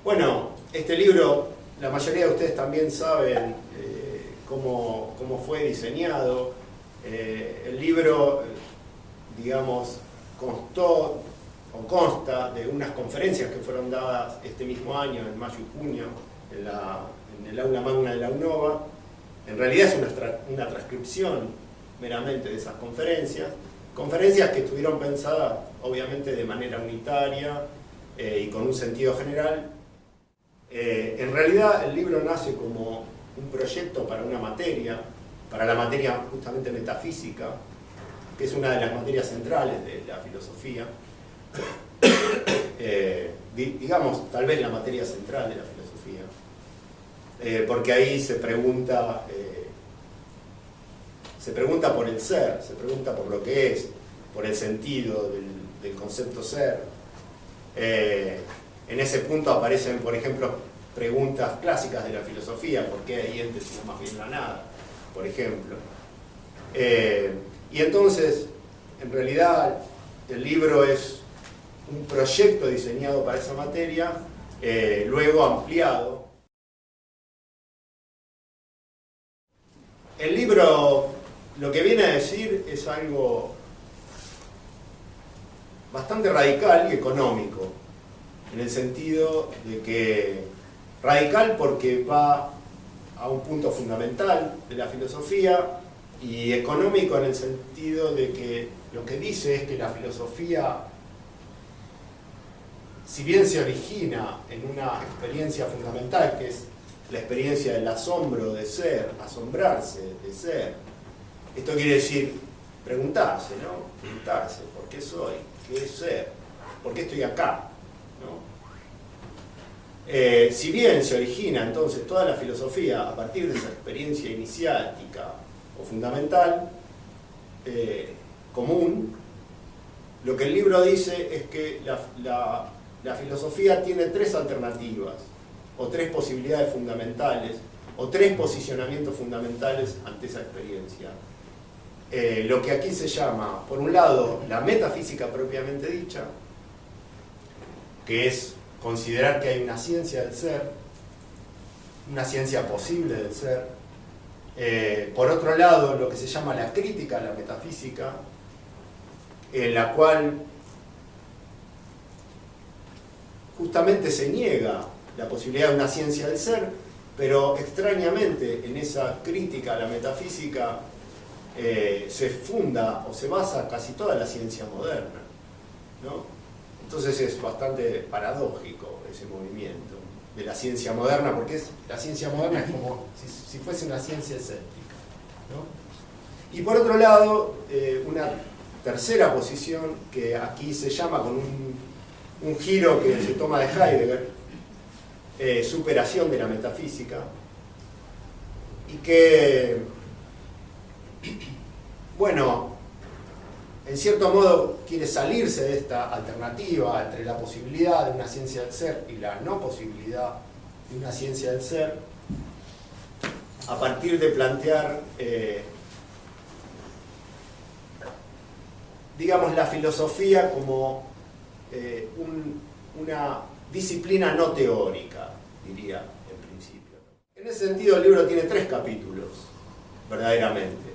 Bueno, este libro, la mayoría de ustedes también saben cómo fue diseñado. El libro, digamos, consta de unas conferencias que fueron dadas este mismo año, en mayo y junio, en el aula magna de la UNOVA. En realidad es una transcripción meramente de esas conferencias que estuvieron pensadas obviamente de manera unitaria y con un sentido general. En realidad el libro nace como un proyecto para una materia, para la materia justamente metafísica, que es una de las materias centrales de la filosofía. Digamos, tal vez la materia central de la filosofía, porque ahí se pregunta por el ser, se pregunta por lo que es, por el sentido del concepto ser. En ese punto aparecen, por ejemplo, preguntas clásicas de la filosofía: ¿por qué hay entes y no más bien la nada?, por ejemplo. Y entonces, en realidad, el libro es un proyecto diseñado para esa materia, luego ampliado. El libro lo que viene a decir es algo bastante radical y económico, en el sentido de que radical porque va a un punto fundamental de la filosofía, y económico en el sentido de que lo que dice es que la filosofía, si bien se origina en una experiencia fundamental, que es la experiencia del asombro de ser, asombrarse de ser, esto quiere decir preguntarse, ¿no? Preguntarse, ¿por qué soy? ¿Qué es ser? ¿Por qué estoy acá? ¿No? Si bien se origina entonces toda la filosofía a partir de esa experiencia iniciática o fundamental, común, lo que el libro dice es que la filosofía tiene tres alternativas, o tres posibilidades fundamentales, o tres posicionamientos fundamentales ante esa experiencia. Lo que aquí se llama, por un lado, la metafísica propiamente dicha, que es considerar que hay una ciencia del ser, una ciencia posible del ser. Por otro lado, lo que se llama la crítica a la metafísica, en la cual justamente se niega la posibilidad de una ciencia del ser, pero extrañamente en esa crítica a la metafísica se funda o se basa casi toda la ciencia moderna, ¿no? Entonces es bastante paradójico ese movimiento de la ciencia moderna, porque la ciencia moderna es como si fuese una ciencia escéptica, ¿no? Y por otro lado, una tercera posición que aquí se llama, con un giro que se toma de Heidegger, superación de la metafísica, y que, bueno, en cierto modo quiere salirse de esta alternativa entre la posibilidad de una ciencia del ser y la no posibilidad de una ciencia del ser, a partir de plantear, digamos, la filosofía como una disciplina no teórica, diría en principio. En ese sentido, el libro tiene tres capítulos, verdaderamente: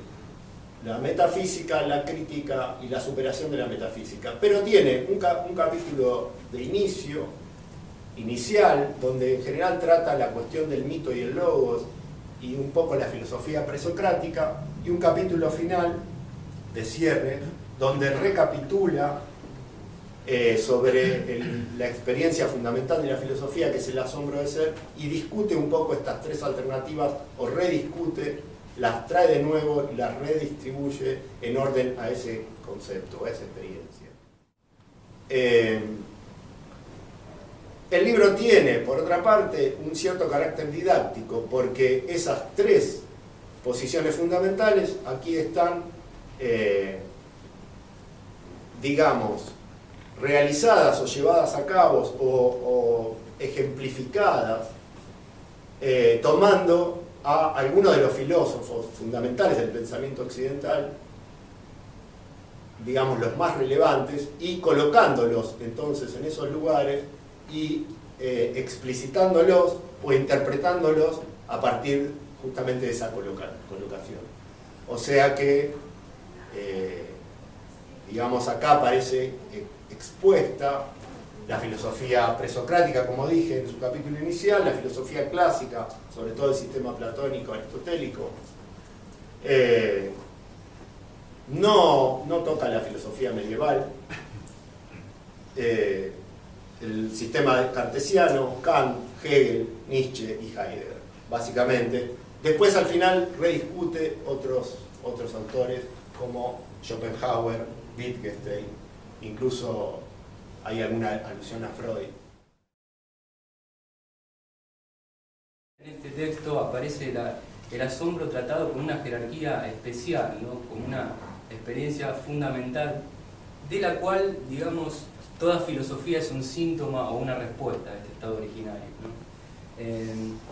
la metafísica, la crítica y la superación de la metafísica. Pero tiene un capítulo de inicial, donde en general trata la cuestión del mito y el logos y un poco la filosofía presocrática, y un capítulo final de cierre, donde recapitula sobre la experiencia fundamental de la filosofía, que es el asombro de ser, y discute un poco estas tres alternativas, o rediscute, las trae de nuevo y las redistribuye en orden a ese concepto, a esa experiencia. El libro tiene, por otra parte, un cierto carácter didáctico, porque esas tres posiciones fundamentales aquí están, digamos, realizadas o llevadas a cabo o ejemplificadas, tomando a algunos de los filósofos fundamentales del pensamiento occidental, digamos los más relevantes, y colocándolos entonces en esos lugares y explicitándolos o interpretándolos a partir justamente de esa colocación. O sea que, digamos, acá aparece expuesta la filosofía presocrática, como dije en su capítulo inicial, la filosofía clásica, sobre todo el sistema platónico aristotélico. No toca la filosofía medieval, el sistema cartesiano, Kant, Hegel, Nietzsche y Heidegger, básicamente. Después al final rediscute otros autores como Schopenhauer, Wittgenstein, incluso hay alguna alusión a Freud. En este texto aparece el asombro tratado con una jerarquía especial, ¿no? Como una experiencia fundamental, de la cual, digamos, toda filosofía es un síntoma o una respuesta a este estado originario, ¿no?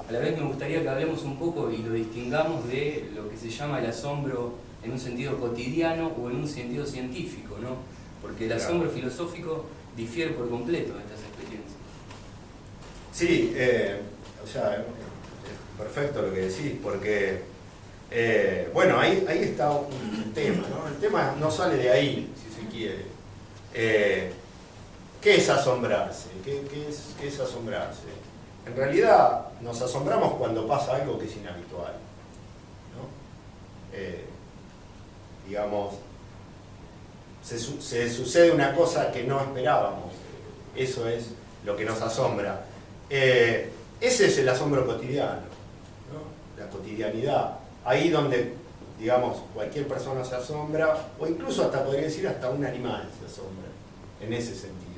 A la vez me gustaría que hablemos un poco y lo distingamos de lo que se llama el asombro en un sentido cotidiano o en un sentido científico, ¿no? Porque el asombro filosófico difiere por completo de estas experiencias. Sí, o sea, es perfecto lo que decís, porque, bueno, ahí está un tema, ¿no? El tema no sale de ahí, si se quiere. ¿Qué es asombrarse? ¿Qué es asombrarse? En realidad nos asombramos cuando pasa algo que es inhabitual, ¿no? Digamos, se sucede una cosa que no esperábamos, eso es lo que nos asombra. Ese es el asombro cotidiano, ¿no? La cotidianidad, ahí donde, digamos, cualquier persona se asombra, o incluso hasta podría decir hasta un animal se asombra, en ese sentido.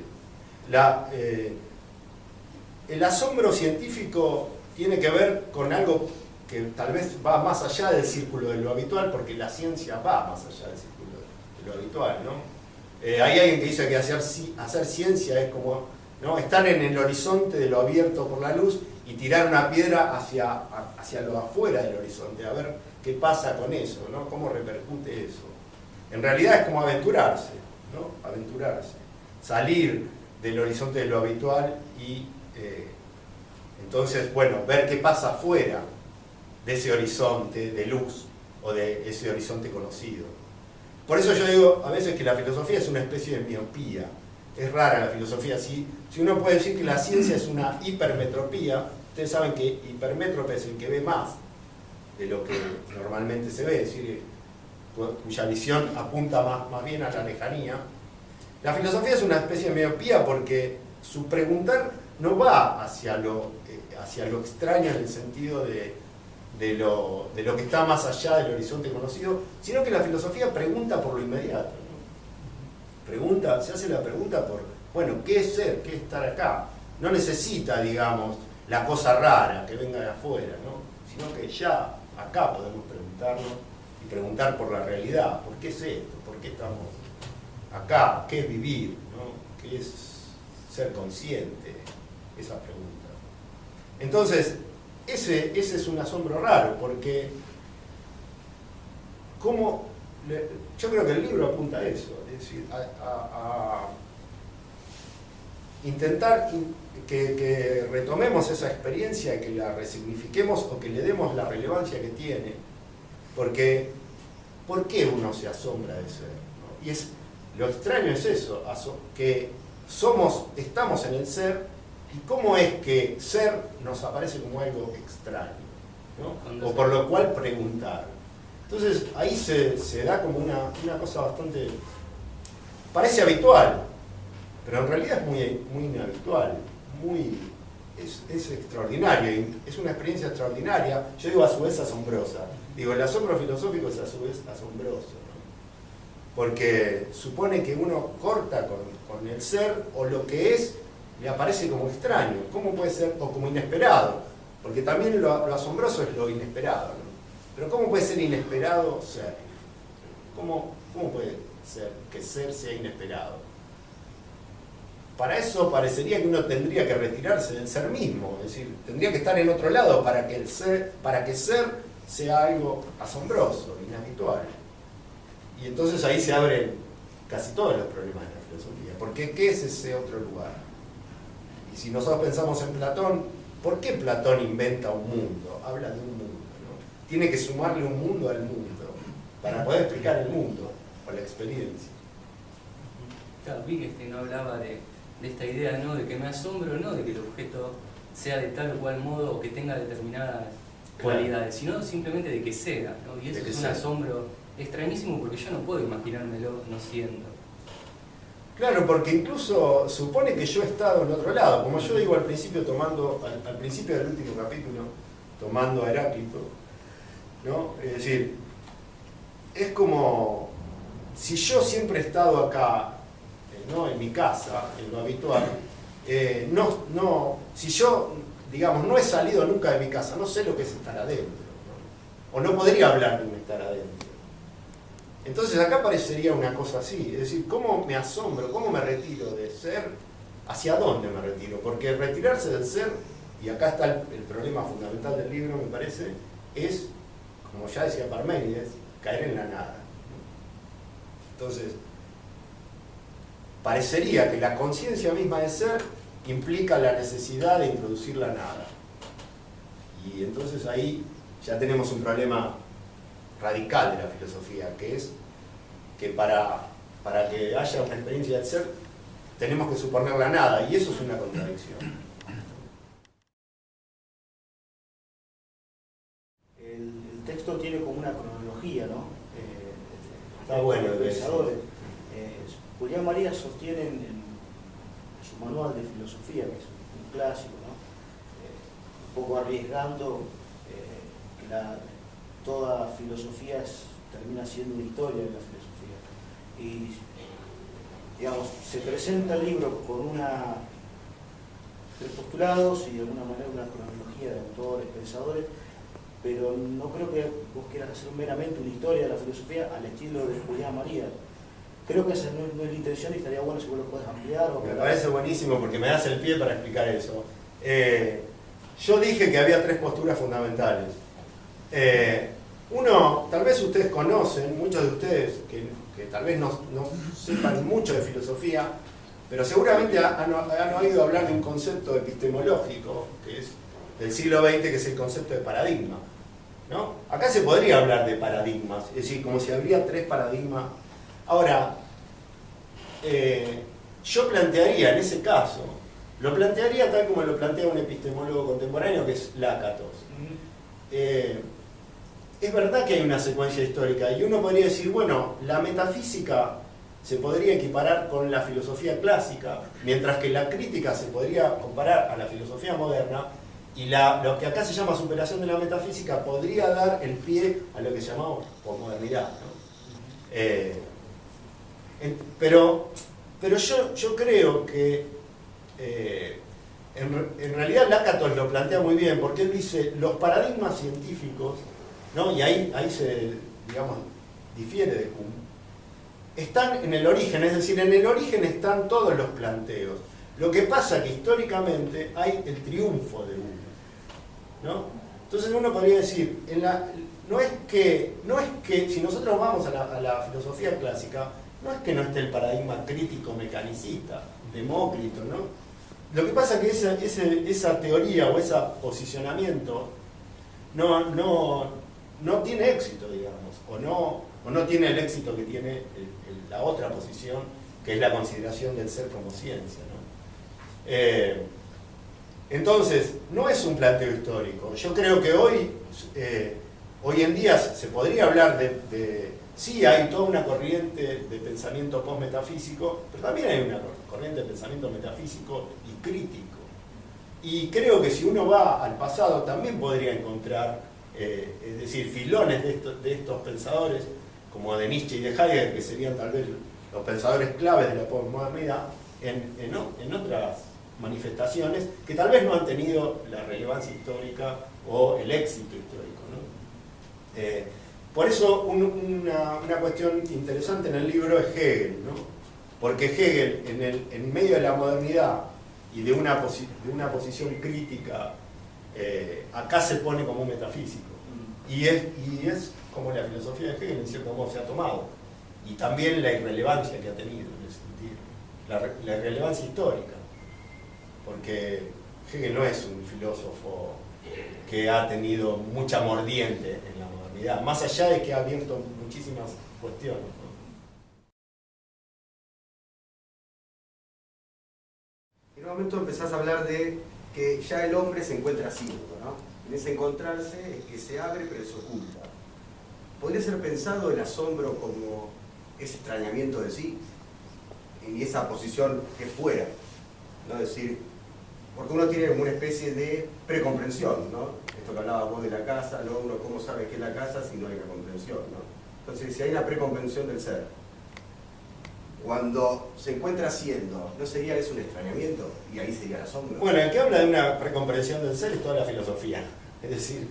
El asombro científico tiene que ver con algo que tal vez va más allá del círculo de lo habitual, porque la ciencia va más allá del círculo de lo habitual, ¿no? Hay alguien que dice que hacer ciencia es como, ¿no?, estar en el horizonte de lo abierto por la luz y tirar una piedra hacia lo afuera del horizonte, a ver qué pasa con eso, ¿no? Cómo repercute eso. En realidad es como aventurarse, ¿no? Aventurarse. Salir del horizonte de lo habitual y entonces, bueno, ver qué pasa afuera de ese horizonte de luz o de ese horizonte conocido. Por eso yo digo a veces que la filosofía es una especie de miopía. Es rara la filosofía. Si uno puede decir que la ciencia es una hipermetropía, ustedes saben que hipermétrope es el que ve más de lo que normalmente se ve, es decir, cuya visión apunta más bien a la lejanía. La filosofía es una especie de miopía porque su preguntar no va hacia lo extraño en el sentido de lo que está más allá del horizonte conocido, sino que la filosofía pregunta por lo inmediato, ¿no? Se hace la pregunta por, bueno, ¿qué es ser? ¿Qué es estar acá? No necesita, digamos, la cosa rara que venga de afuera, ¿no? Sino que ya acá podemos preguntarnos y preguntar por la realidad. ¿Por qué es esto? ¿Por qué estamos acá? ¿Qué es vivir? ¿No? ¿Qué es ser consciente? Esa pregunta. Entonces, ese es un asombro raro, porque yo creo que el libro apunta a eso, es decir, a intentar que retomemos esa experiencia y que la resignifiquemos o que le demos la relevancia que tiene, porque ¿por qué uno se asombra de ser? ¿No? Y lo extraño es eso, que estamos en el ser. ¿Y cómo es que ser nos aparece como algo extraño, ¿no? O por lo cual preguntar? Entonces ahí se da como una cosa bastante... parece habitual, pero en realidad es muy inhabitual, es extraordinario, es una experiencia extraordinaria, yo digo a su vez asombrosa. Digo, el asombro filosófico es a su vez asombroso, ¿no? Porque supone que uno corta con el ser, o lo que es le aparece como extraño. ¿Cómo puede ser? O como inesperado, porque también lo asombroso es lo inesperado, ¿no? Pero ¿cómo puede ser inesperado ser? ¿Cómo puede ser que ser sea inesperado? Para eso parecería que uno tendría que retirarse del ser mismo, es decir, tendría que estar en otro lado para que ser sea algo asombroso, inhabitual. Y entonces ahí se abren casi todos los problemas de la filosofía, porque ¿qué es ese otro lugar? Y si nosotros pensamos en Platón, ¿por qué Platón inventa un mundo? Habla de un mundo, ¿no? Tiene que sumarle un mundo al mundo para poder explicar el mundo o la experiencia. Claro, Wittgenstein no hablaba de esta idea, ¿no? De que me asombro, no de que el objeto sea de tal o cual modo o que tenga determinadas cualidades, sino simplemente de que sea, ¿no? Y eso es un asombro extrañísimo porque yo no puedo imaginármelo no siendo. Claro, porque incluso supone que yo he estado en otro lado, como yo digo al principio, al principio del último capítulo, tomando a Heráclito, ¿no? Es decir, es como si yo siempre he estado acá, ¿no? En mi casa, en lo habitual, si yo, digamos, no he salido nunca de mi casa, no sé lo que es estar adentro, ¿no? O no podría hablar de un estar adentro. Entonces acá parecería una cosa así, es decir, ¿cómo me asombro, cómo me retiro de ser, hacia dónde me retiro? Porque retirarse del ser, y acá está el problema fundamental del libro, me parece, es, como ya decía Parménides, caer en la nada. Entonces, parecería que la conciencia misma de ser implica la necesidad de introducir la nada. Y entonces ahí ya tenemos un problema radical de la filosofía, que es que para que haya una experiencia del ser tenemos que suponer la nada, y eso es una contradicción. El texto tiene como una cronología, ¿no? Está bueno. Los pensadores. Julián María sostiene en su manual de filosofía, que es un clásico, ¿no? Un poco arriesgando que toda filosofía termina siendo una historia de la filosofía. Y, digamos, se presenta el libro con tres postulados y de alguna manera una cronología de autores, pensadores, pero no creo que vos quieras hacer meramente una historia de la filosofía al estilo de Julián María. Creo que esa no es la intención y estaría bueno si vos lo podés ampliar. Me parece buenísimo porque me das el pie para explicar eso. Yo dije que había tres posturas fundamentales. Uno, tal vez ustedes conocen, muchos de ustedes que tal vez no sepan mucho de filosofía, pero seguramente han oído hablar de un concepto epistemológico que es del siglo XX, que es el concepto de paradigma, ¿no? Acá se podría hablar de paradigmas, es decir, como si habría tres paradigmas. Ahora, yo plantearía en ese caso, lo plantearía tal como lo plantea un epistemólogo contemporáneo que es Lakatos. Es verdad que hay una secuencia histórica y uno podría decir, bueno, la metafísica se podría equiparar con la filosofía clásica, mientras que la crítica se podría comparar a la filosofía moderna, y lo que acá se llama superación de la metafísica podría dar el pie a lo que llamamos posmodernidad, ¿no? Pero yo creo que en realidad Lakatos lo plantea muy bien, porque él dice los paradigmas científicos, ¿no? Y ahí se, digamos, difiere de Kuhn, están en el origen, es decir, en el origen están todos los planteos. Lo que pasa que históricamente hay el triunfo de uno, ¿no? Entonces uno podría decir, no es que si nosotros vamos a la filosofía clásica, no es que no esté el paradigma crítico mecanicista, Demócrito, ¿no? Lo que pasa es que esa teoría o ese posicionamiento no tiene éxito, digamos, o no tiene el éxito que tiene la otra posición, que es la consideración del ser como ciencia, ¿no? Entonces, no es un planteo histórico. Yo creo que hoy en día se podría hablar sí, hay toda una corriente de pensamiento postmetafísico, pero también hay una corriente de pensamiento metafísico y crítico. Y creo que si uno va al pasado también podría encontrar, es decir, filones de estos pensadores, como de Nietzsche y de Heidegger, que serían tal vez los pensadores claves de la postmodernidad, en otras manifestaciones que tal vez no han tenido la relevancia histórica o el éxito histórico, ¿no? Por eso una cuestión interesante en el libro es Hegel, ¿no? Porque Hegel en medio de la modernidad y de una posición crítica, acá se pone como un metafísico, y es como la filosofía de Hegel en cierto modo se ha tomado, y también la irrelevancia que ha tenido en ese sentido, la irrelevancia histórica, porque Hegel no es un filósofo que ha tenido mucha mordiente en la modernidad, más allá de que ha abierto muchísimas cuestiones, ¿no? En un momento empezás a hablar de que ya el hombre se encuentra ciego, ¿no? En ese encontrarse es que se abre pero se oculta. ¿Podría ser pensado el asombro como ese extrañamiento de sí? Y esa posición que fuera, ¿no? Es decir, porque uno tiene como una especie de precomprensión, ¿no? Esto que hablabas vos de la casa, ¿no? Uno cómo sabe qué es la casa si no hay una comprensión, ¿no? Entonces, si hay una precomprensión del ser, cuando se encuentra siendo, ¿no sería eso un extrañamiento? Y ahí sería el asombro. Bueno, el que habla de una precomprensión del ser es toda la filosofía. Es decir,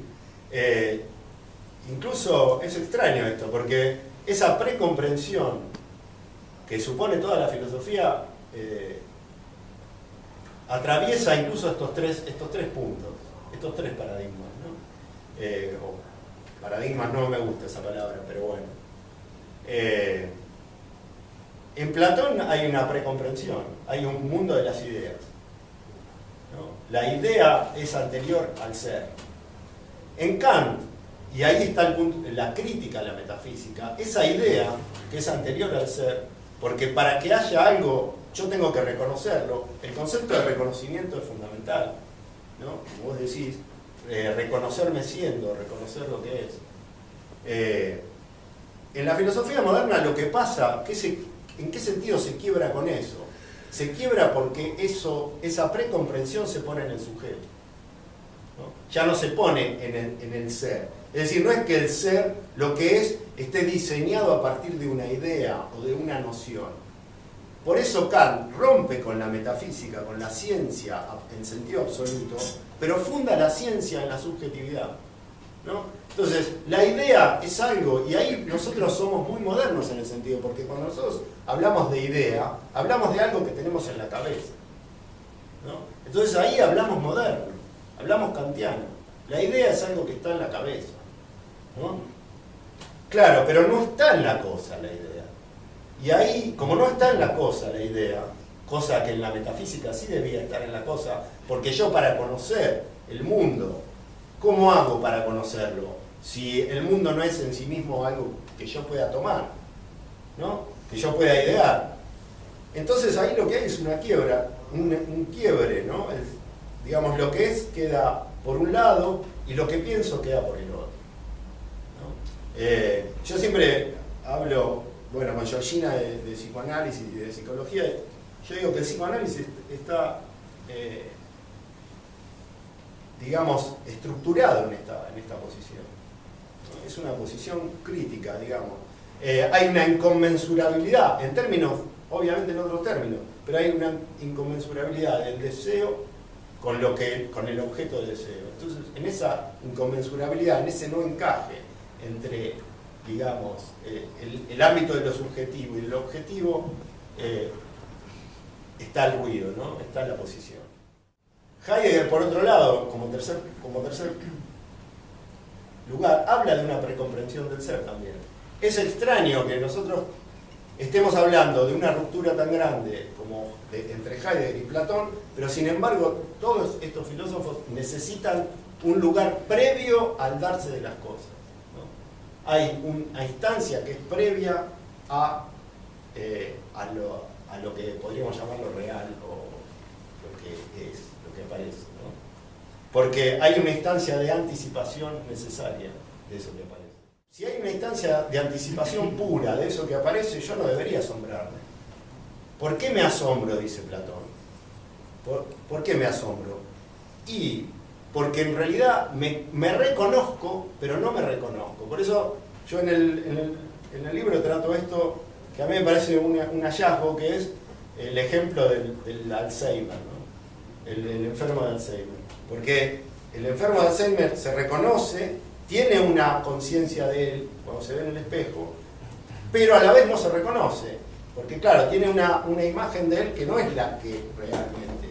incluso es extraño esto, porque esa precomprensión que supone toda la filosofía atraviesa incluso estos tres puntos, estos tres paradigmas, ¿no? O paradigmas, no me gusta esa palabra, pero bueno. En Platón hay una precomprensión, hay un mundo de las ideas, ¿no? La idea es anterior al ser. En Kant, y ahí está el punto, la crítica a la metafísica, esa idea que es anterior al ser, porque para que haya algo yo tengo que reconocerlo, el concepto de reconocimiento es fundamental, ¿no? Como vos decís, reconocerme siendo, reconocer lo que es. En la filosofía moderna lo que pasa, ¿en qué sentido se quiebra con eso? Se quiebra porque esa precomprensión se pone en el sujeto, ¿no? Ya no se pone en el ser. Es decir, no es que el ser, lo que es, esté diseñado a partir de una idea o de una noción. Por eso Kant rompe con la metafísica, con la ciencia en sentido absoluto, pero funda la ciencia en la subjetividad, ¿no? Entonces, la idea es algo, y ahí nosotros somos muy modernos en el sentido, porque cuando nosotros hablamos de idea, hablamos de algo que tenemos en la cabeza, ¿no? Entonces ahí hablamos moderno, hablamos kantiano. La idea es algo que está en la cabeza, ¿no? Claro, pero no está en la cosa la idea. Y ahí, como no está en la cosa la idea, cosa que en la metafísica sí debía estar en la cosa, porque yo para conocer el mundo, ¿cómo hago para conocerlo? Si el mundo no es en sí mismo algo que yo pueda tomar, ¿no? Que yo pueda idear. Entonces ahí lo que hay es una quiebra, un quiebre, ¿no? Digamos, lo que es queda por un lado y lo que pienso queda por el otro, ¿no? Yo siempre hablo, bueno, con Georgina de psicoanálisis y de psicología. Yo digo que el psicoanálisis está, digamos, estructurado en esta posición, ¿no? Es una posición crítica, digamos. Hay una inconmensurabilidad, en términos, obviamente en otros términos, pero hay una inconmensurabilidad del deseo con el objeto de deseo. Entonces, en esa inconmensurabilidad, en ese no encaje entre, digamos, el ámbito de lo subjetivo y del objetivo, está el ruido, ¿no? Está la posición. Heidegger, por otro lado, como tercer lugar, habla de una precomprensión del ser también. Es extraño que nosotros estemos hablando de una ruptura tan grande como entre Heidegger y Platón, pero sin embargo todos estos filósofos necesitan un lugar previo al darse de las cosas, ¿no? Hay una instancia que es previa a lo que podríamos llamar lo real o lo que es, lo que aparece, ¿no? Porque hay una instancia de anticipación necesaria de eso que aparece. Si hay una instancia de anticipación pura de eso que aparece, yo no debería asombrarme. ¿Por qué me asombro?, dice Platón. ¿Por qué me asombro? Y porque en realidad me reconozco, pero no me reconozco. Por eso yo en el libro trato esto, que a mí me parece un hallazgo, que es el ejemplo del Alzheimer, ¿no? El enfermo de Alzheimer. Porque el enfermo de Alzheimer se reconoce, tiene una conciencia de él cuando se ve en el espejo, pero a la vez no se reconoce, porque claro, tiene una imagen de él que no es la que realmente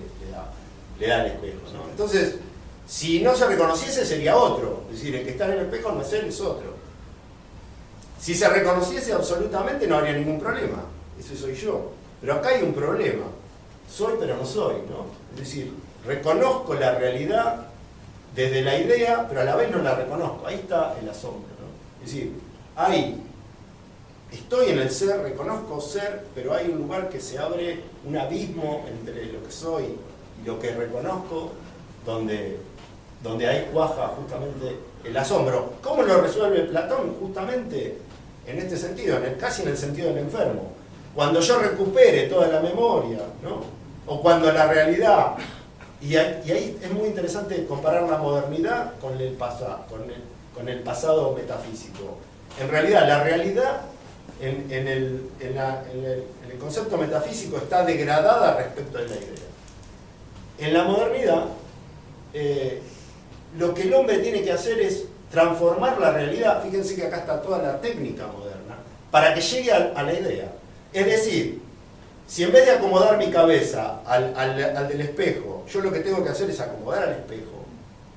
le da el espejo, ¿no? Entonces, si no se reconociese sería otro, es decir, el que está en el espejo no es él, es otro. Si se reconociese absolutamente no habría ningún problema, ese soy yo, pero acá hay un problema, soy pero no soy, ¿no? Es decir, reconozco la realidad desde la idea, pero a la vez no la reconozco. Ahí está el asombro, ¿no? Es decir, estoy en el ser, reconozco ser, pero hay un lugar que se abre, un abismo entre lo que soy y lo que reconozco, donde ahí cuaja justamente el asombro. ¿Cómo lo resuelve Platón? Justamente en este sentido, casi en el sentido del enfermo. Cuando yo recupere toda la memoria, ¿no? O cuando la realidad, y ahí es muy interesante comparar la modernidad con el pasado metafísico. En realidad, la realidad en el concepto metafísico está degradada respecto de la idea. En la modernidad, lo que el hombre tiene que hacer es transformar la realidad. Fíjense que acá está toda la técnica moderna para que llegue a la idea. Es decir, si en vez de acomodar mi cabeza al del espejo, yo lo que tengo que hacer es acomodar al espejo,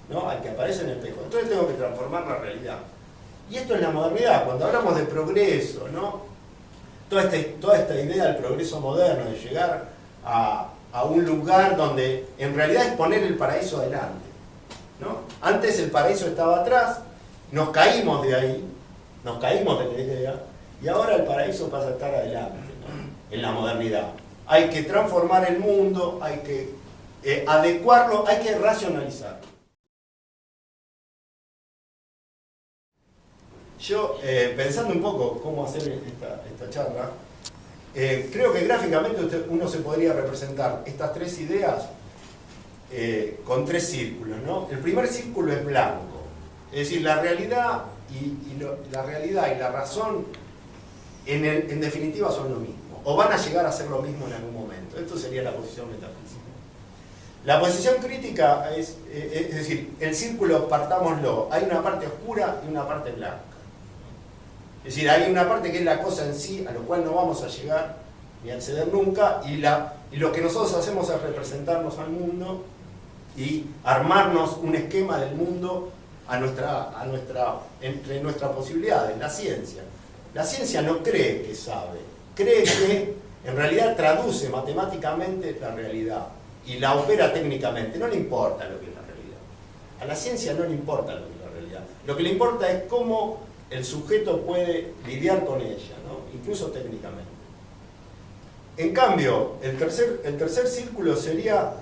¿no? Al que aparece en el espejo, entonces tengo que transformar la realidad. Y esto es la modernidad. Cuando hablamos de progreso, ¿no? Toda esta idea del progreso moderno, de llegar a un lugar donde en realidad es poner el paraíso adelante, ¿no? Antes el paraíso estaba atrás, nos caímos de ahí, nos caímos de la idea, y ahora el paraíso pasa a estar adelante, ¿no? En la modernidad. Hay que transformar el mundo, hay que adecuarlo, hay que racionalizarlo. Yo, pensando un poco cómo hacer esta charla, creo que gráficamente uno se podría representar estas tres ideas con tres círculos, ¿no? El primer círculo es blanco, es decir, la realidad y la razón en definitiva son lo mismo, o van a llegar a ser lo mismo en algún momento. Esto sería la posición metafísica. La posición crítica es decir, el círculo, partámoslo, hay una parte oscura y una parte blanca. Es decir, hay una parte que es la cosa en sí, a lo cual no vamos a llegar ni a acceder nunca, y lo que nosotros hacemos es representarnos al mundo y armarnos un esquema del mundo entre nuestras posibilidades, la ciencia. La ciencia no cree que sabe, cree que en realidad traduce matemáticamente la realidad y la opera técnicamente. No le importa lo que es la realidad. A la ciencia no le importa lo que es la realidad. Lo que le importa es cómo el sujeto puede lidiar con ella, ¿no? Incluso técnicamente. En cambio, el tercer círculo sería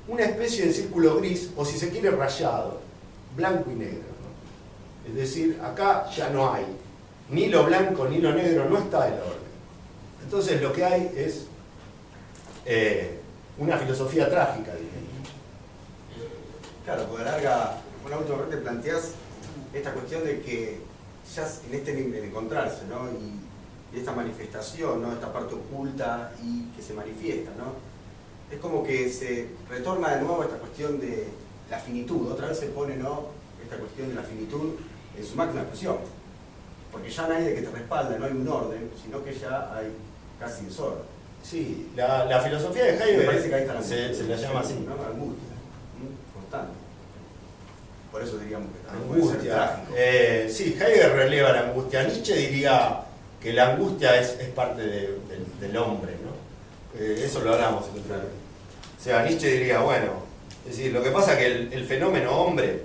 una especie de círculo gris, o si se quiere rayado, blanco y negro, ¿no? Es decir, acá ya no hay ni lo blanco ni lo negro, no está el orden. Entonces lo que hay es una filosofía trágica, diría. Claro, porque una última parte planteás esta cuestión de que ya en este encontrarse, ¿no? Y esta manifestación, ¿no? Esta parte oculta y que se manifiesta, ¿no? Es como que se retorna de nuevo esta cuestión de la finitud. Otra vez se pone, ¿no? Esta cuestión de la finitud en su máxima expresión. Porque ya no hay de que te respalda, no hay un orden, sino que ya hay casi desorden. Sí, la filosofía de Heidegger, me parece que ahí está la se la llama así, ¿no? Angustia, constante. Por eso diríamos que angustia. Sí, Heidegger releva la angustia. Nietzsche diría que la angustia es parte del hombre, ¿no? Eso lo hablamos en otra vez. O sea, Nietzsche diría, bueno, es decir, lo que pasa es que el fenómeno hombre,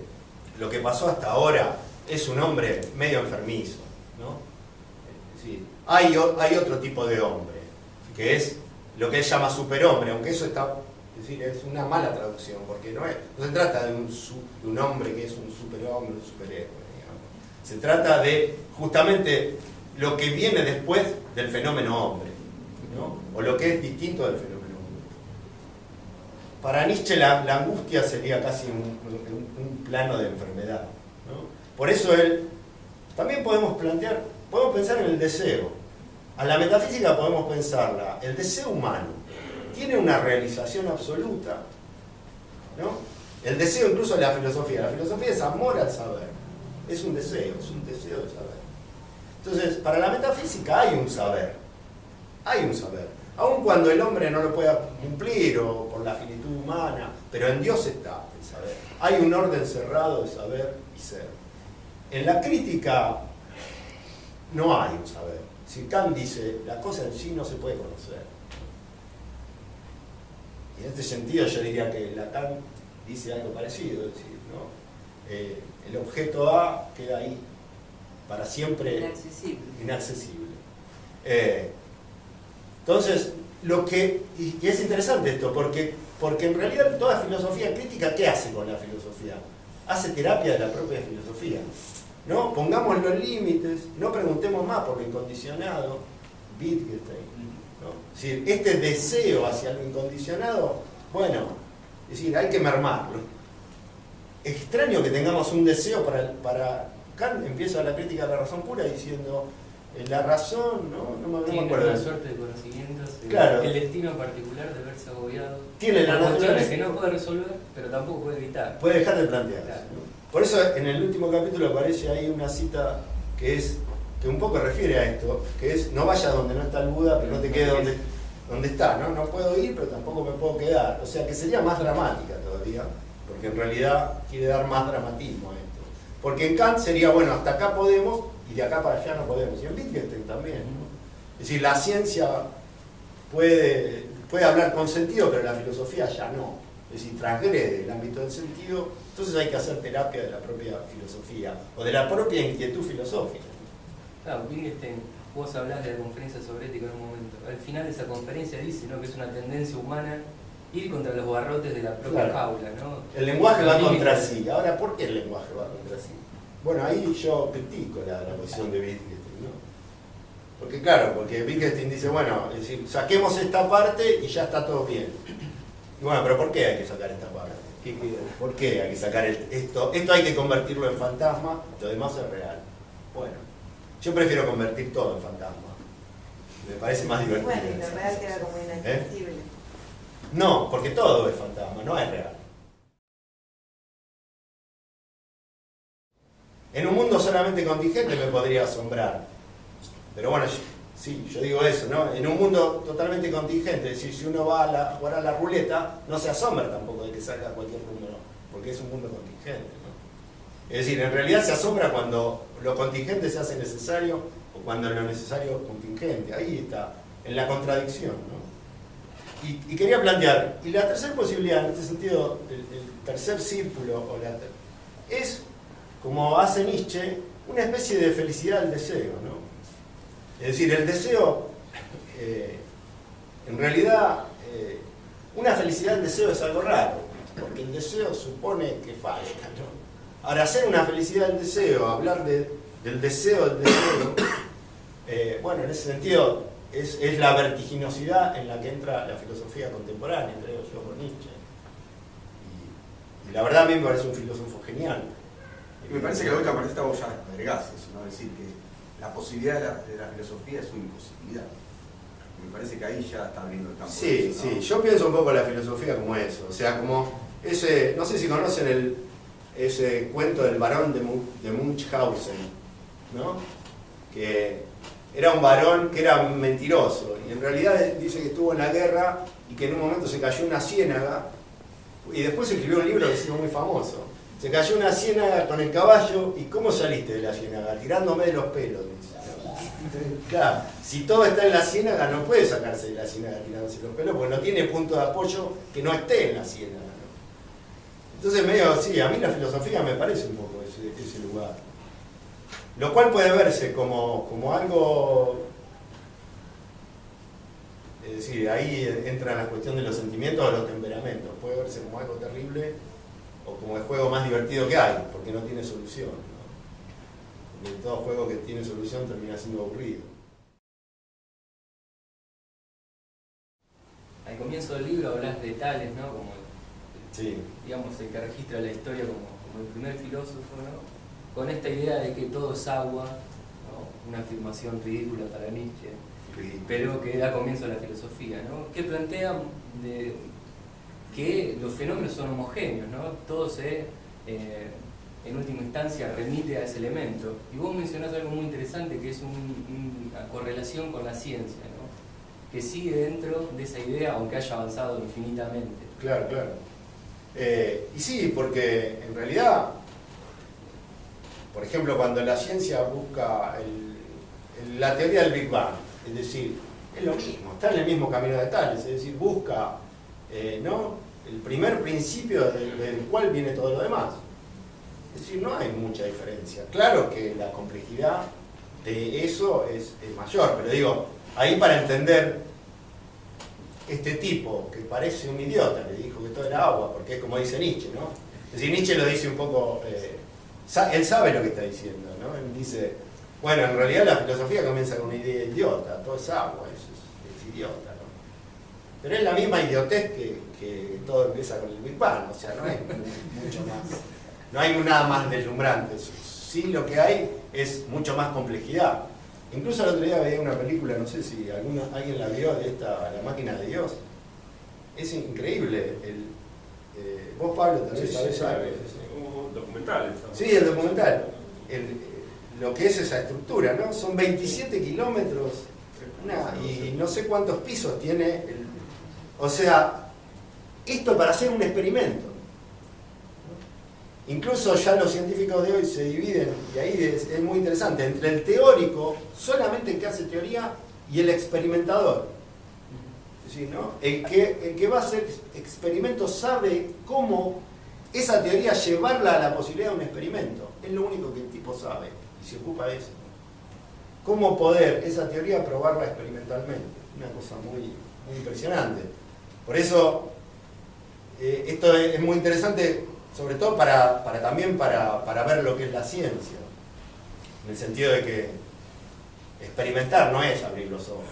lo que pasó hasta ahora, es un hombre medio enfermizo, ¿no? Es decir, hay otro tipo de hombre, que es lo que él llama superhombre, aunque eso está, es decir, es una mala traducción, porque no se trata de un hombre que es un superhombre, un superhéroe, digamos. Se trata de justamente lo que viene después del fenómeno hombre, ¿no? O lo que es distinto del fenómeno hombre. Para Nietzsche la angustia sería casi un plano de enfermedad, ¿no? Por eso también podemos pensar en el deseo. A la metafísica podemos pensarla, el deseo humano tiene una realización absoluta, ¿no? El deseo incluso de la filosofía es amor al saber, es un deseo de saber. Entonces, para la metafísica hay un saber, aun cuando el hombre no lo pueda cumplir o por la finitud humana, pero en Dios está el saber. Hay un orden cerrado de saber y ser. En la crítica no hay un saber. Si Kant dice, la cosa en sí no se puede conocer. Y en este sentido yo diría que Lacan dice algo parecido, es decir, ¿no? El objeto A queda ahí, para siempre inaccesible. Entonces, y es interesante esto, porque en realidad toda filosofía crítica, ¿qué hace con la filosofía? Hace terapia de la propia filosofía, ¿no? Pongamos los límites, no preguntemos más por lo incondicionado, Wittgenstein, ¿no? Es decir, este deseo hacia lo incondicionado, bueno, es decir, hay que mermarlo. Es extraño que tengamos un deseo para Kant empieza la crítica de la razón pura diciendo la razón, no me acuerdo. Una suerte de conocimientos, claro. El destino particular de verse agobiado. Tiene la naturaleza que no puede resolver, pero tampoco puede evitar. Puede dejar de plantearse. Claro. ¿No? Por eso en el último capítulo aparece ahí una cita que un poco refiere a esto, que es no vayas donde no está el Buda, pero no te quedes donde está, ¿no? No puedo ir, pero tampoco me puedo quedar. O sea que sería más dramática todavía, porque en realidad quiere dar más dramatismo a esto. Porque en Kant sería, bueno, hasta acá podemos y de acá para allá no podemos. Y en Wittgenstein también, ¿no? Es decir, la ciencia puede hablar con sentido, pero la filosofía ya no. Es decir, transgrede el ámbito del sentido, entonces hay que hacer terapia de la propia filosofía, o de la propia inquietud filosófica. Claro, Wittgenstein, vos hablás de la conferencia sobre ética en un momento. Al final de esa conferencia dice, ¿no?, que es una tendencia humana ir contra los barrotes de la propia jaula, ¿no? El lenguaje va contra sí. Ahora, ¿por qué el lenguaje va contra sí? Bueno, ahí yo critico la posición de Wittgenstein, ¿no? Porque claro, porque Wittgenstein dice, bueno, es decir, saquemos esta parte y ya está todo bien. Y bueno, pero ¿por qué hay que sacar esta parte? ¿Por qué hay que sacar esto? Esto hay que convertirlo en fantasma, lo demás es real. Bueno, yo prefiero convertir todo en fantasma. Me parece más divertido. Bueno, y lo real queda como inaccesible. No, porque todo es fantasma, no es real. En un mundo solamente contingente me podría asombrar. Pero bueno, sí, yo digo eso, ¿no? En un mundo totalmente contingente, es decir, si uno va a jugar a la ruleta, no se asombra tampoco de que salga cualquier número, porque es un mundo contingente, ¿no? Es decir, en realidad se asombra cuando lo contingente se hace necesario o cuando lo necesario es contingente. Ahí está, en la contradicción, ¿no? Y quería plantear, y la tercera posibilidad, en este sentido, el tercer círculo, es, como hace Nietzsche, una especie de felicidad del deseo, ¿no? Es decir, el deseo, en realidad, una felicidad del deseo es algo raro, porque el deseo supone que falta, ¿no? Ahora, hacer una felicidad del deseo, hablar del deseo del deseo, bueno, en ese sentido, es la vertiginosidad en la que entra la filosofía contemporánea, creo yo, con Nietzsche. Y la verdad a mí me parece un filósofo genial. Y me parece que la última parte está vos ya agregás eso, ¿no? Es decir, que la posibilidad de la filosofía es una imposibilidad. Me parece que ahí ya está abriendo el campo. Sí, eso, ¿no? sí, yo pienso un poco la filosofía como eso, o sea, como ese, no sé si conocen ese cuento del varón de Munchausen, ¿no? Que era un varón que era mentiroso, y en realidad dice que estuvo en la guerra y que en un momento se cayó una ciénaga, y después escribió un libro que se hizo muy famoso. Se cayó una ciénaga con el caballo, ¿y cómo saliste de la ciénaga? Tirándome de los pelos, dice. Claro, si todo está en la ciénaga, no puede sacarse de la ciénaga tirándose los pelos, porque no tiene punto de apoyo que no esté en la ciénaga, ¿no? Entonces medio, sí, a mí la filosofía me parece un poco ese lugar. Lo cual puede verse como algo, es decir, ahí entra la cuestión de los sentimientos o los temperamentos. Puede verse como algo terrible o como el juego más divertido que hay, porque no tiene solución, ¿no? Porque todo juego que tiene solución termina siendo aburrido. Al comienzo del libro hablas de Tales, ¿no? Como Sí. digamos, el que registra la historia como el primer filósofo, ¿no? Con esta idea de que todo es agua, ¿no? Una afirmación ridícula para Nietzsche, pero que da comienzo a la filosofía, ¿no? Que plantea que los fenómenos son homogéneos, ¿no? Todo se, en última instancia, remite a ese elemento. Y vos mencionás algo muy interesante, que es una correlación con la ciencia, ¿no? Que sigue dentro de esa idea, aunque haya avanzado infinitamente. Claro, claro. Y sí, porque en realidad, por ejemplo, cuando la ciencia busca la teoría del Big Bang, es decir, es lo mismo, está en el mismo camino de Tales, es decir, busca ¿no? El primer principio del cual viene todo lo demás. Es decir, no hay mucha diferencia. Claro que la complejidad de eso es mayor, pero digo, ahí para entender este tipo que parece un idiota, que dijo que todo era agua, porque es como dice Nietzsche, ¿no? Es decir, Nietzsche lo dice un poco, él sabe lo que está diciendo, ¿no? Él dice, bueno, en realidad la filosofía comienza con una idea idiota, todo es agua, eso es idiota, ¿no? Pero es la misma idiotez que todo empieza con el Big Bang, o sea, no hay mucho más. No hay nada más deslumbrante. Sí, lo que hay es mucho más complejidad. Incluso el otro día veía una película, no sé si alguien la vio, de La máquina de Dios. Es increíble. Vos, Pablo, también sabés algo. Un documental. Sí, el documental. Lo que es esa estructura, ¿no? Son 27 kilómetros y no sé cuántos pisos tiene. O sea, esto para hacer un experimento. Incluso ya los científicos de hoy se dividen, y ahí es muy interesante, entre el teórico, solamente el que hace teoría, y el experimentador. Es decir, ¿no? El que va a hacer experimentos sabe cómo esa teoría llevarla a la posibilidad de un experimento. Es lo único que el tipo sabe, y se ocupa de eso. Cómo poder esa teoría probarla experimentalmente. Una cosa muy, muy impresionante. Por eso, esto es muy interesante, sobre todo también para ver lo que es la ciencia, en el sentido de que experimentar no es abrir los ojos,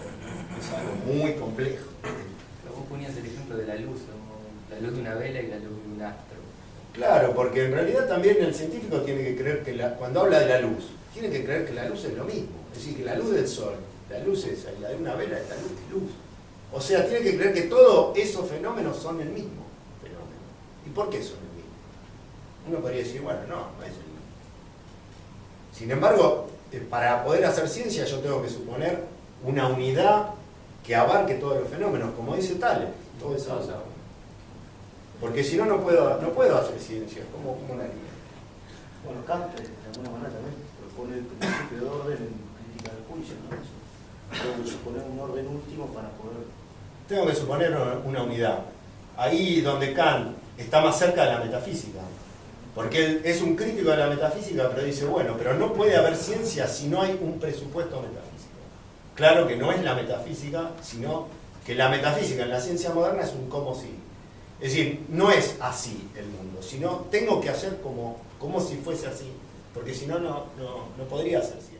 es algo muy complejo. Pero vos ponías el ejemplo de la luz, ¿no? La luz de una vela y la luz de un astro. Claro, porque en realidad también el científico tiene que creer que cuando habla de la luz, tiene que creer que la luz es lo mismo, es decir, que la luz del sol, la luz esa, y la de una vela es la luz de luz. O sea, tiene que creer que todos esos fenómenos son el mismo fenómeno. ¿Y por qué son el mismo? Uno podría decir, bueno, no es el mismo. Sin embargo, para poder hacer ciencia yo tengo que suponer una unidad que abarque todos los fenómenos, como dice Tales, todo es agua. Porque si no, no puedo hacer ciencia. ¿Cómo la haría? Bueno, Kant, de alguna manera también, propone el principio de orden en crítica del juicio, ¿no? Tengo que suponer un orden último para poder... Tengo que suponer una unidad. Ahí donde Kant está más cerca de la metafísica. Porque él es un crítico de la metafísica, pero dice, bueno, pero no puede haber ciencia si no hay un presupuesto metafísico. Claro que no es la metafísica, sino que la metafísica en la ciencia moderna es un como si. Es decir, no es así el mundo, sino tengo que hacer como si fuese así, porque si no, no podría ser ciencia.